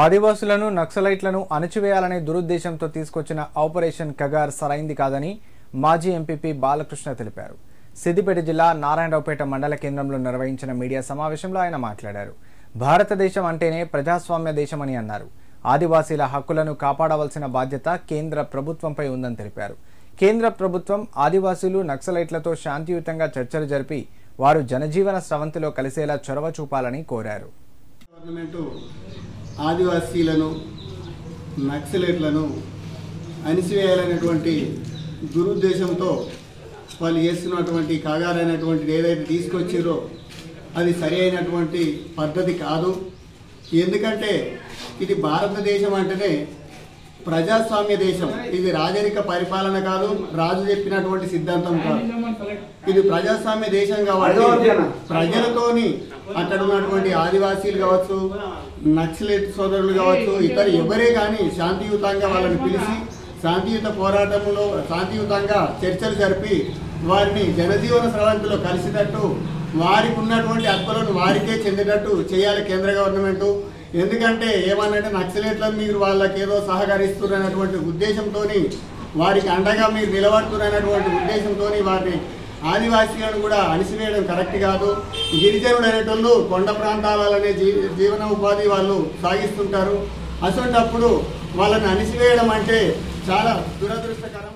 ఆదివాసులను నక్సలైట్లను అణచివేయాలనే దురుద్దేశంతో తీసుకొచ్చిన ఆపరేషన్ కగార్ సరైంది కాదని మాజీ ఎంపీపీ బాలకృష్ణ తెలిపారు. సిద్దిపేట జిల్లా నారాయణరావుపేట మండల కేంద్రంలో నిర్వహించిన మీడియా సమావేశంలో ఆయన మాట్లాడారు. భారతదేశం అంటేనే ప్రజాస్వామ్య దేశమని అన్నారు. ఆదివాసీల హక్కులను కాపాడవలసిన బాధ్యత కేంద్ర ప్రభుత్వంపై ఉందని తెలిపారు. కేంద్ర ప్రభుత్వం ఆదివాసీలు నక్సలైట్లతో శాంతియుతంగా చర్చలు జరిపి వారు జనజీవన స్రవంతిలో కలిసేలా చొరవ చూపాలని కోరారు. ఆదివాసీలను నక్సలైట్లను అణిసివేయాలనేటువంటి దురుద్దేశంతో వాళ్ళు చేస్తున్నటువంటి కాగారైనటువంటిది ఏదైతే తీసుకొచ్చారో అది సరి అయినటువంటి పద్ధతి కాదు. ఎందుకంటే ఇది భారతదేశం అంటేనే ప్రజాస్వామ్య దేశం. ఇది రాజరిక పరిపాలన కాదు, రాజు చెప్పినటువంటి సిద్ధాంతం కాదు. ఇది ప్రజాస్వామ్య దేశం కాబట్టి ప్రజలతోని అక్కడ ఉన్నటువంటి ఆదివాసీలు కావచ్చు, నక్సలైట్ సోదరులు కావచ్చు, ఇతర ఎవరే కానీ శాంతియుతంగా వాళ్ళని పిలిచి శాంతియుత పోరాటంలో శాంతియుతంగా చర్చలు జరిపి వారిని జనజీవన స్రవంతిలో కలిసేటట్టు వారికి ఉన్నటువంటి హక్కులను వారికే చెందేటట్టు చేయాలి కేంద్ర గవర్నమెంట్. ఎందుకంటే ఏమన్నంటే నక్సలైట్లను మీరు వాళ్ళకి ఏదో సహకరిస్తున్నటువంటి ఉద్దేశంతో వారికి అండగా మీరు నిలబడుతున్నటువంటి ఉద్దేశంతో వారిని ఆదివాసీలను కూడా అణిసివేయడం కరెక్ట్ కాదు. గిరిజనులు అనేటోళ్ళు కొండ ప్రాంతాలనే జీవన ఉపాధి వాళ్ళు సాగిస్తుంటారు. అసలు వాళ్ళని అణిసివేయడం అంటే చాలా దురదృష్టకరం.